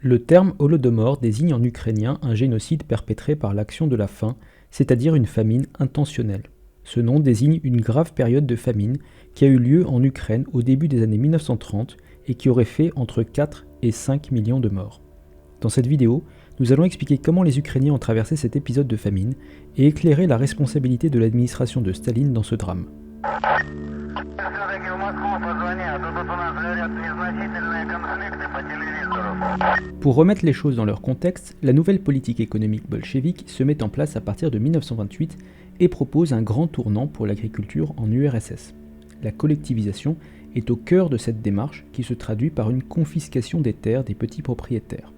Le terme Holodomor désigne en ukrainien un génocide perpétré par l'action de la faim, c'est-à-dire une famine intentionnelle. Ce nom désigne une grave période de famine qui a eu lieu en Ukraine au début des années 1930 et qui aurait fait entre 4 et 5 millions de morts. Dans cette vidéo, nous allons expliquer comment les Ukrainiens ont traversé cet épisode de famine et éclairer la responsabilité de l'administration de Staline dans ce drame. Pour remettre les choses dans leur contexte, la nouvelle politique économique bolchevique se met en place à partir de 1928 et propose un grand tournant pour l'agriculture en URSS. La collectivisation est au cœur de cette démarche qui se traduit par une confiscation des terres des petits propriétaires.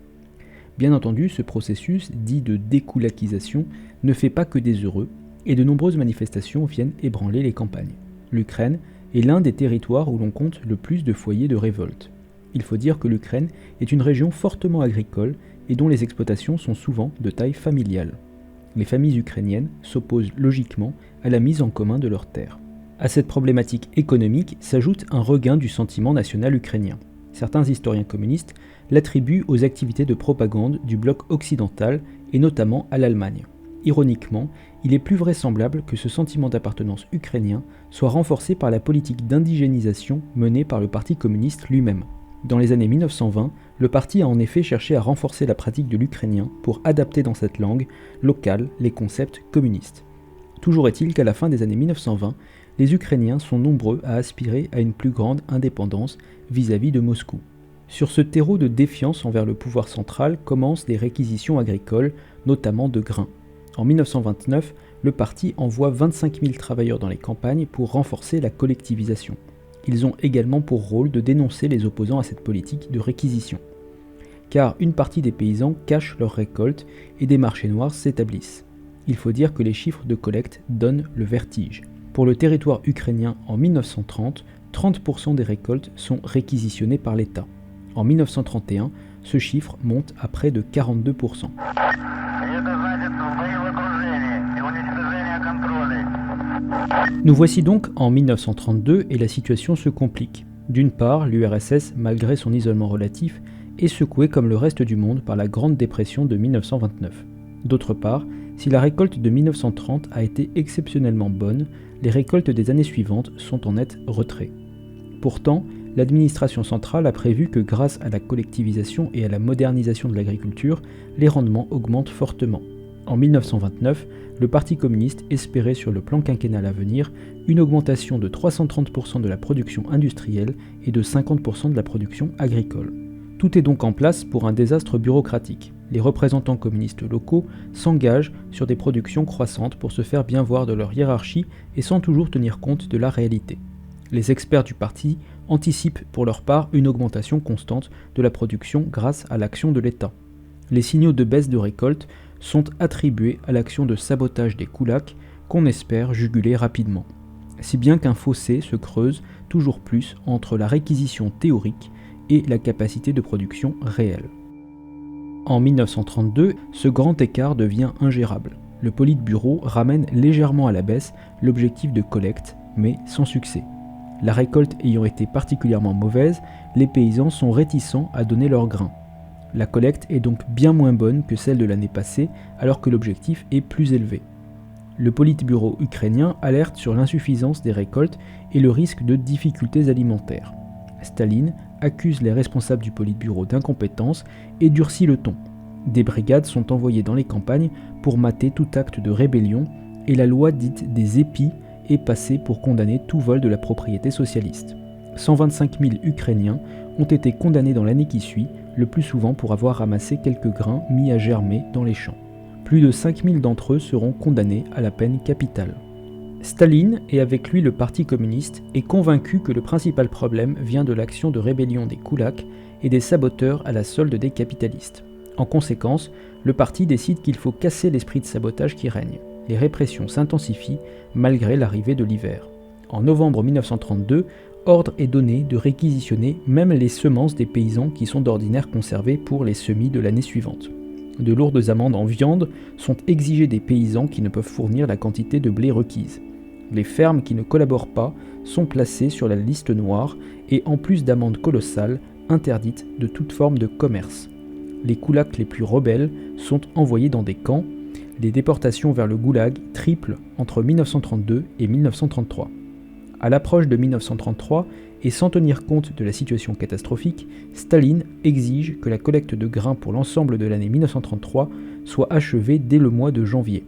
Bien entendu, ce processus, dit de dékoulakisation, ne fait pas que des heureux, et de nombreuses manifestations viennent ébranler les campagnes. L'Ukraine est l'un des territoires où l'on compte le plus de foyers de révolte. Il faut dire que l'Ukraine est une région fortement agricole et dont les exploitations sont souvent de taille familiale. Les familles ukrainiennes s'opposent logiquement à la mise en commun de leurs terres. À cette problématique économique s'ajoute un regain du sentiment national ukrainien. Certains historiens communistes l'attribuent aux activités de propagande du bloc occidental et notamment à l'Allemagne. Ironiquement, il est plus vraisemblable que ce sentiment d'appartenance ukrainien soit renforcé par la politique d'indigénisation menée par le Parti communiste lui-même. Dans les années 1920, le parti a en effet cherché à renforcer la pratique de l'ukrainien pour adapter dans cette langue locale les concepts communistes. Toujours est-il qu'à la fin des années 1920, les Ukrainiens sont nombreux à aspirer à une plus grande indépendance vis-à-vis de Moscou. Sur ce terreau de défiance envers le pouvoir central commencent des réquisitions agricoles, notamment de grains. En 1929, le parti envoie 25 000 travailleurs dans les campagnes pour renforcer la collectivisation. Ils ont également pour rôle de dénoncer les opposants à cette politique de réquisition. Car une partie des paysans cachent leurs récoltes et des marchés noirs s'établissent. Il faut dire que les chiffres de collecte donnent le vertige. Pour le territoire ukrainien en 1930, 30% des récoltes sont réquisitionnées par l'État. En 1931, ce chiffre monte à près de 42%. Nous voici donc en 1932 et la situation se complique. D'une part, l'URSS, malgré son isolement relatif, est secouée comme le reste du monde par la Grande Dépression de 1929. D'autre part, si la récolte de 1930 a été exceptionnellement bonne, les récoltes des années suivantes sont en net retrait. Pourtant, l'administration centrale a prévu que grâce à la collectivisation et à la modernisation de l'agriculture, les rendements augmentent fortement. En 1929, le Parti communiste espérait sur le plan quinquennal à venir une augmentation de 330% de la production industrielle et de 50% de la production agricole. Tout est donc en place pour un désastre bureaucratique. Les représentants communistes locaux s'engagent sur des productions croissantes pour se faire bien voir de leur hiérarchie et sans toujours tenir compte de la réalité. Les experts du parti anticipent pour leur part une augmentation constante de la production grâce à l'action de l'État. Les signaux de baisse de récolte sont attribués à l'action de sabotage des koulaks qu'on espère juguler rapidement. Si bien qu'un fossé se creuse toujours plus entre la réquisition théorique et la capacité de production réelle. En 1932, ce grand écart devient ingérable. Le Politburo ramène légèrement à la baisse l'objectif de collecte, mais sans succès. La récolte ayant été particulièrement mauvaise, les paysans sont réticents à donner leur grain. La collecte est donc bien moins bonne que celle de l'année passée, alors que l'objectif est plus élevé. Le Politburo ukrainien alerte sur l'insuffisance des récoltes et le risque de difficultés alimentaires. Staline accuse les responsables du Politburo d'incompétence et durcit le ton. Des brigades sont envoyées dans les campagnes pour mater tout acte de rébellion et la loi dite des épis est passée pour condamner tout vol de la propriété socialiste. 125 000 Ukrainiens ont été condamnés dans l'année qui suit, le plus souvent pour avoir ramassé quelques grains mis à germer dans les champs. Plus de 5 000 d'entre eux seront condamnés à la peine capitale. Staline, et avec lui le Parti communiste, est convaincu que le principal problème vient de l'action de rébellion des koulaks et des saboteurs à la solde des capitalistes. En conséquence, le parti décide qu'il faut casser l'esprit de sabotage qui règne. Les répressions s'intensifient malgré l'arrivée de l'hiver. En novembre 1932, ordre est donné de réquisitionner même les semences des paysans qui sont d'ordinaire conservées pour les semis de l'année suivante. De lourdes amendes en viande sont exigées des paysans qui ne peuvent fournir la quantité de blé requise. Les fermes qui ne collaborent pas sont placées sur la liste noire et, en plus d'amendes colossales, interdites de toute forme de commerce. Les koulaks les plus rebelles sont envoyés dans des camps. Les déportations vers le goulag triplent entre 1932 et 1933. À l'approche de 1933, et sans tenir compte de la situation catastrophique, Staline exige que la collecte de grains pour l'ensemble de l'année 1933 soit achevée dès le mois de janvier.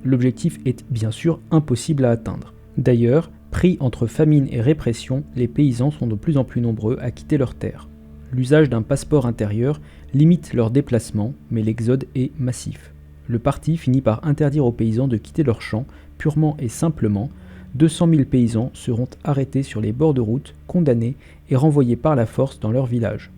L'objectif est bien sûr impossible à atteindre. D'ailleurs, pris entre famine et répression, les paysans sont de plus en plus nombreux à quitter leurs terres. L'usage d'un passeport intérieur limite leurs déplacements, mais l'exode est massif. Le parti finit par interdire aux paysans de quitter leurs champs, purement et simplement. 200 000 paysans seront arrêtés sur les bords de route, condamnés et renvoyés par la force dans leur village.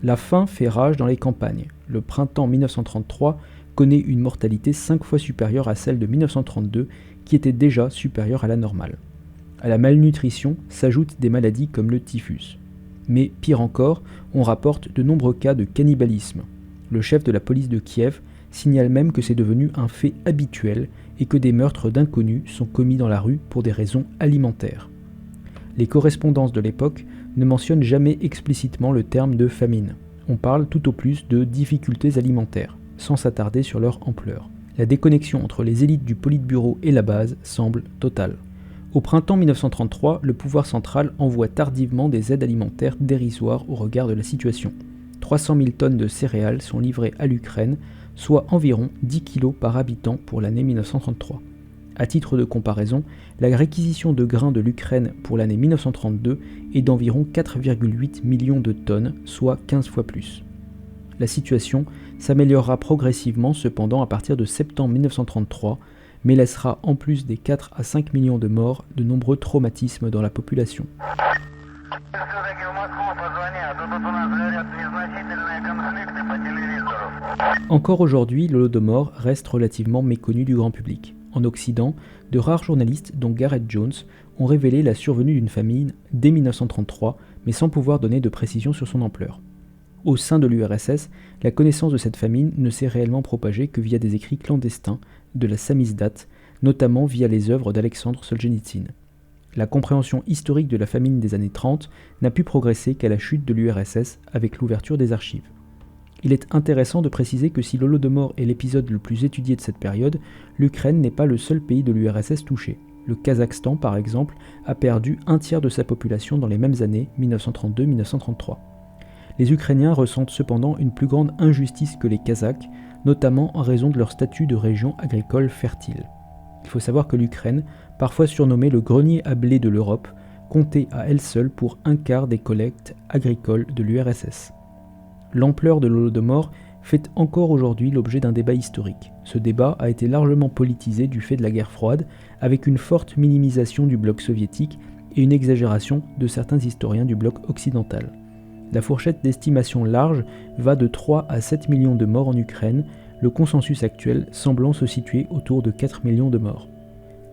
La faim fait rage dans les campagnes. Le printemps 1933 connaît une mortalité 5 fois supérieure à celle de 1932, qui était déjà supérieure à la normale. À la malnutrition s'ajoutent des maladies comme le typhus. Mais pire encore, on rapporte de nombreux cas de cannibalisme. Le chef de la police de Kiev signale même que c'est devenu un fait habituel et que des meurtres d'inconnus sont commis dans la rue pour des raisons alimentaires. Les correspondances de l'époque ne mentionnent jamais explicitement le terme de famine. On parle tout au plus de difficultés alimentaires, sans s'attarder sur leur ampleur. La déconnexion entre les élites du Politburo et la base semble totale. Au printemps 1933, le pouvoir central envoie tardivement des aides alimentaires dérisoires au regard de la situation. 300 000 tonnes de céréales sont livrées à l'Ukraine, soit environ 10 kg par habitant pour l'année 1933. À titre de comparaison, la réquisition de grains de l'Ukraine pour l'année 1932 est d'environ 4,8 millions de tonnes, soit 15 fois plus. La situation s'améliorera progressivement cependant à partir de septembre 1933, mais laissera en plus des 4 à 5 millions de morts de nombreux traumatismes dans la population. Encore aujourd'hui, l'Holodomor reste relativement méconnu du grand public. En Occident, de rares journalistes, dont Gareth Jones, ont révélé la survenue d'une famine dès 1933, mais sans pouvoir donner de précision sur son ampleur. Au sein de l'URSS, la connaissance de cette famine ne s'est réellement propagée que via des écrits clandestins de la samizdat, notamment via les œuvres d'Alexandre Solzhenitsyn. La compréhension historique de la famine des années 30 n'a pu progresser qu'à la chute de l'URSS avec l'ouverture des archives. Il est intéressant de préciser que si l'Holodomor est l'épisode le plus étudié de cette période, l'Ukraine n'est pas le seul pays de l'URSS touché. Le Kazakhstan, par exemple, a perdu un tiers de sa population dans les mêmes années 1932-1933. Les Ukrainiens ressentent cependant une plus grande injustice que les Kazakhs, notamment en raison de leur statut de région agricole fertile. Il faut savoir que l'Ukraine, parfois surnommée le grenier à blé de l'Europe, comptait à elle seule pour un quart des collectes agricoles de l'URSS. L'ampleur de l'Holodomor fait encore aujourd'hui l'objet d'un débat historique. Ce débat a été largement politisé du fait de la guerre froide, avec une forte minimisation du bloc soviétique et une exagération de certains historiens du bloc occidental. La fourchette d'estimation large va de 3 à 7 millions de morts en Ukraine, le consensus actuel semblant se situer autour de 4 millions de morts.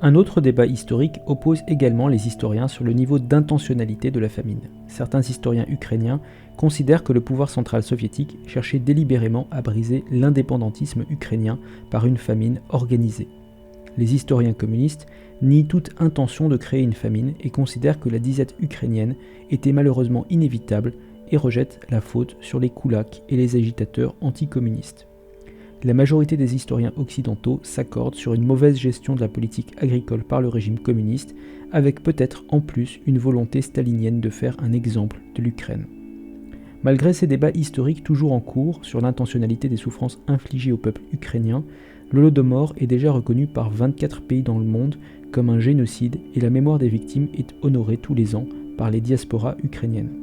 Un autre débat historique oppose également les historiens sur le niveau d'intentionnalité de la famine. Certains historiens ukrainiens considèrent que le pouvoir central soviétique cherchait délibérément à briser l'indépendantisme ukrainien par une famine organisée. Les historiens communistes nient toute intention de créer une famine et considèrent que la disette ukrainienne était malheureusement inévitable et rejettent la faute sur les koulaks et les agitateurs anticommunistes. La majorité des historiens occidentaux s'accordent sur une mauvaise gestion de la politique agricole par le régime communiste, avec peut-être en plus une volonté stalinienne de faire un exemple de l'Ukraine. Malgré ces débats historiques toujours en cours sur l'intentionnalité des souffrances infligées au peuple ukrainien, l'Holodomor est déjà reconnu par 24 pays dans le monde comme un génocide et la mémoire des victimes est honorée tous les ans par les diasporas ukrainiennes.